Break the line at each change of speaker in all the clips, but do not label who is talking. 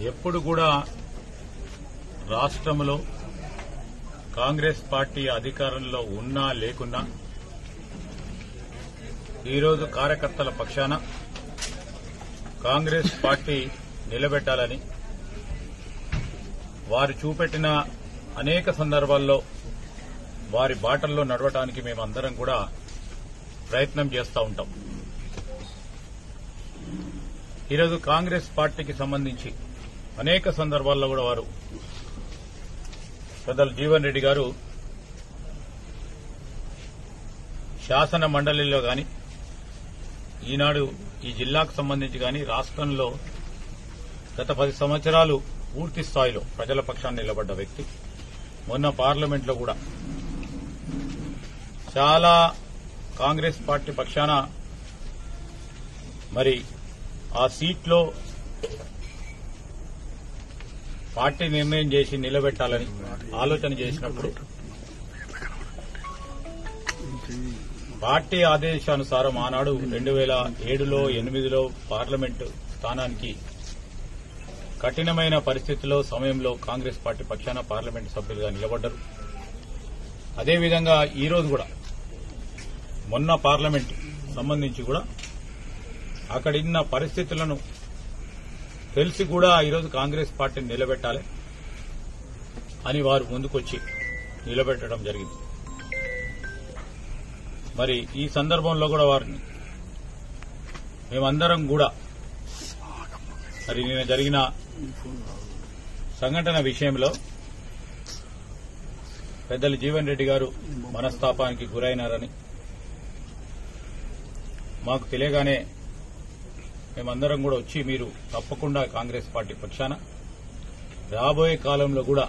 ఎప్పుడు కూడా రాష్ట్రంలో కాంగ్రెస్ పార్టీ అధికారంలో ఉన్నా లేకున్నా ఈరోజు కార్యకర్తల పక్షాన కాంగ్రెస్ పార్టీ నిలబెట్టాలని వారు చూపెట్టిన అనేక సందర్భాల్లో వారి బాటల్లో నడవడానికి మేమందరం కూడా ప్రయత్నం చేస్తూ ఉంటాం. ఈరోజు కాంగ్రెస్ పార్టీకి సంబంధించి అనేక సందర్భాల్లో కూడా వారు పెద్దలు జీవన్ రెడ్డి గారు శాసన మండలిలో గాని ఈనాడు ఈ జిల్లాకు సంబంధించి గాని రాష్ట్రంలో గత 10 సంవత్సరాలు పూర్తి స్థాయిలో ప్రజల పక్షాన్ని నిలబడ్డ వ్యక్తి. మొన్న పార్లమెంట్లో కూడా చాలా కాంగ్రెస్ పార్టీ పక్షాన మరి ఆ సీట్లో పార్టీ నిర్ణయం చేసి నిలబెట్టాలని ఆలోచన చేసినప్పుడు పార్టీ ఆదేశానుసారం ఆనాడు 2007లో 2008లో పార్లమెంటు స్థానానికి కఠినమైన పరిస్థితుల్లో సమయంలో కాంగ్రెస్ పార్టీ పక్షాన పార్లమెంటు సభ్యులుగా నిలబడ్డారు. అదేవిధంగా ఈరోజు కూడా మొన్న పార్లమెంటు సంబంధించి కూడా అక్కడున్న పరిస్థితులను తెలిసి కూడా ఈరోజు కాంగ్రెస్ పార్టీని నిలబెట్టాలి అని వారు ముందుకొచ్చి నిలబెట్టడం జరిగింది. మరి ఈ సందర్భంలో కూడా వారిని మేమందరం కూడా మరి నిన్న జరిగిన సంఘటన విషయంలో పెద్దలు జీవన్ రెడ్డి గారు మనస్తాపానికి గురైనారని మాకు తెలియగానే మేమందరం కూడా వచ్చి మీరు తప్పకుండా కాంగ్రెస్ పార్టీ పక్షాన రాబోయే కాలంలో కూడా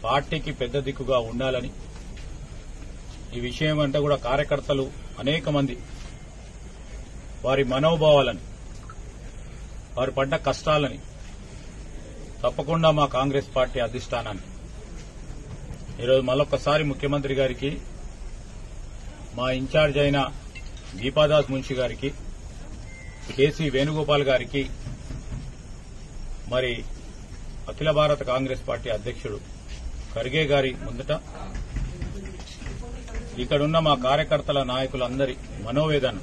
పార్టీకి పెద్ద దిక్కుగా ఉండాలని ఈ విషయం అంటే కూడా కార్యకర్తలు అనేక మంది వారి మనోభావాలని వారు పడ్డ కష్టాలని తప్పకుండా మా కాంగ్రెస్ పార్టీ అధిష్టానాన్ని ఈరోజు మళ్ళొక్కసారి ముఖ్యమంత్రి గారికి మా ఇన్ఛార్జ్ అయిన దీపాదాస్ మున్షి గారికి కేసీ వేణుగోపాల్ గారికి మరి అఖిల భారత కాంగ్రెస్ పార్టీ అధ్యక్షుడు ఖర్గే గారి ముందట ఇక్కడున్న మా కార్యకర్తల నాయకులందరి మనోవేదన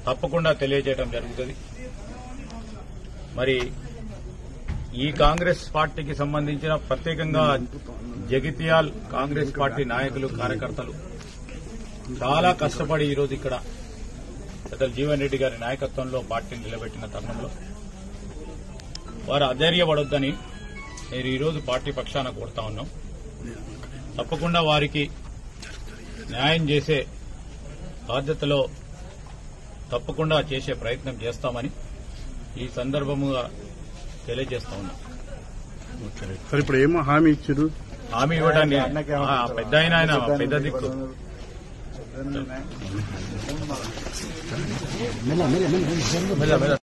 తప్పకుండా తెలియజేయడం జరుగుతుంది. మరి ఈ కాంగ్రెస్ పార్టీకి సంబంధించిన ప్రత్యేకంగా జగిత్యాల్ కాంగ్రెస్ పార్టీ నాయకులు కార్యకర్తలు చాలా కష్టపడి ఈరోజు ఇక్కడ పెద్దలు జీవన్ రెడ్డి గారి నాయకత్వంలో పార్టీని నిలబెట్టిన తరుణంలో వారు అధైర్యపడొద్దని నేను ఈరోజు పార్టీ పక్షాన కోరుతా ఉన్నాం. తప్పకుండా వారికి న్యాయం చేసే బాధ్యతలో తప్పకుండా చేసే ప్రయత్నం చేస్తామని ఈ సందర్భముగా తెలియజేస్తా ఉన్నాం.
సార్ ఇప్పుడు ఏమో హామీ ఇచ్చారు?
హామీ ఇవ్వడానికి పెద్ద ఆయన పెద్ద దిక్కు